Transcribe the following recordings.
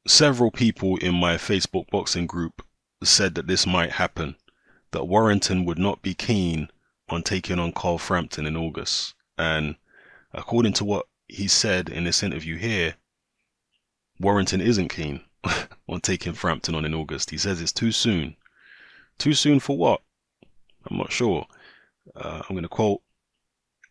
several people in my Facebook boxing group said that this might happen, that Warrington would not be keen on taking on Carl Frampton in August. And according to what he said in this interview here, Warrington isn't keen on taking Frampton on in August. He says it's too soon. Too soon for what? I'm not sure. I'm going to quote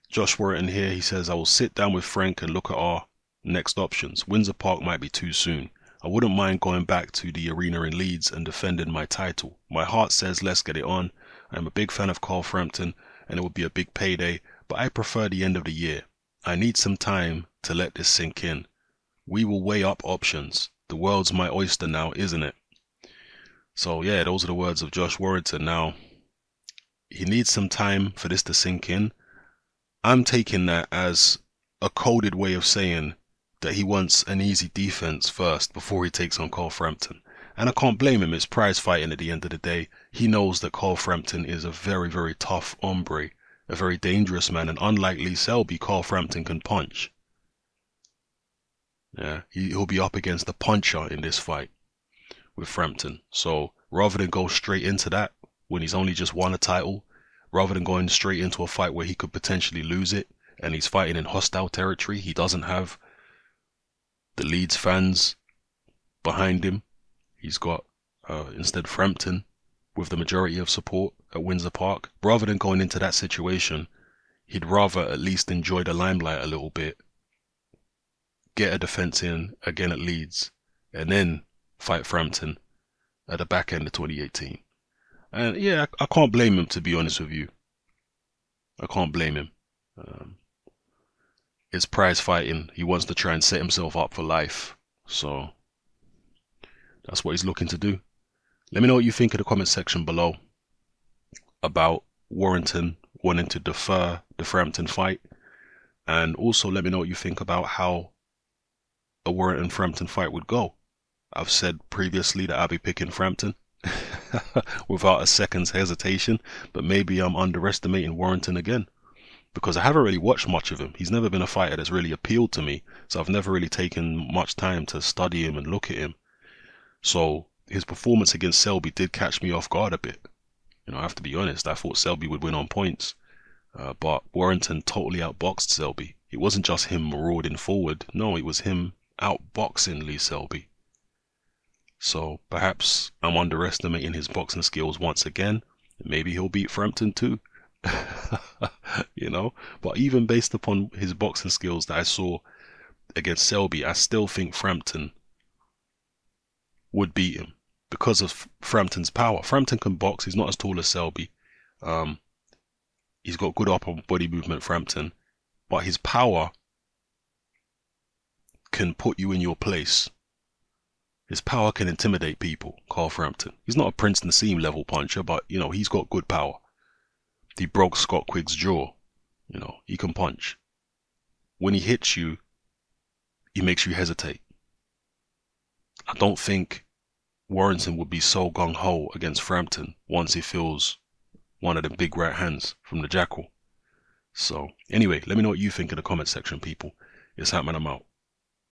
Josh Warrington here. He says, "I will sit down with Frank and look at our next options. Windsor Park might be too soon. I wouldn't mind going back to the arena in Leeds and defending my title. My heart says let's get it on. I'm a big fan of Carl Frampton and it would be a big payday, but I prefer the end of the year. I need some time to let this sink in. We will weigh up options. The world's my oyster now, isn't it?" So yeah, those are the words of Josh Warrington. Now, he needs some time for this to sink in. I'm taking that as a coded way of saying that he wants an easy defense first before he takes on Carl Frampton. And I can't blame him. It's prize fighting at the end of the day. He knows that Carl Frampton is a very, very tough hombre, a very dangerous man, and unlike Lee Selby, Carl Frampton can punch. Yeah, he'll be up against a puncher in this fight with Frampton. So rather than go straight into that when he's only just won a title, rather than going straight into a fight where he could potentially lose it, and he's fighting in hostile territory, he doesn't have the Leeds fans behind him. He's got instead Frampton with the majority of support at Windsor Park. Rather than going into that situation, he'd rather at least enjoy the limelight a little bit, get a defense in again at Leeds, and then fight Frampton at the back end of 2018. And yeah, I can't blame him, to be honest with you. I can't blame him. It's prize fighting. He wants to try and set himself up for life. So that's what he's looking to do. Let me know what you think in the comment section below about Warrington wanting to defer the Frampton fight. And also let me know what you think about how a Warrington-Frampton fight would go. I've said previously that I'll be picking Frampton without a second's hesitation, but maybe I'm underestimating Warrington again because I haven't really watched much of him. He's never been a fighter that's really appealed to me, so I've never really taken much time to study him and look at him. So his performance against Selby did catch me off guard a bit. You know, I have to be honest, I thought Selby would win on points, but Warrington totally outboxed Selby. It wasn't just him marauding forward, no, it was him outboxing Lee Selby. So perhaps I'm underestimating his boxing skills once again. Maybe he'll beat Frampton too. You know, but even based upon his boxing skills that I saw against Selby, I still think Frampton would beat him because of Frampton's power. Frampton can box. He's not as tall as Selby. He's got good upper body movement, Frampton, but his power can put you in your place. His power can intimidate people, Carl Frampton. He's not a Prince Nassim level puncher, but, you know, he's got good power. He broke Scott Quigg's jaw. You know, he can punch. When he hits you, he makes you hesitate. I don't think Warrington would be so gung-ho against Frampton once he feels one of the big right hands from the Jackal. So, anyway, let me know what you think in the comment section, people. It's Hatman, I'm out.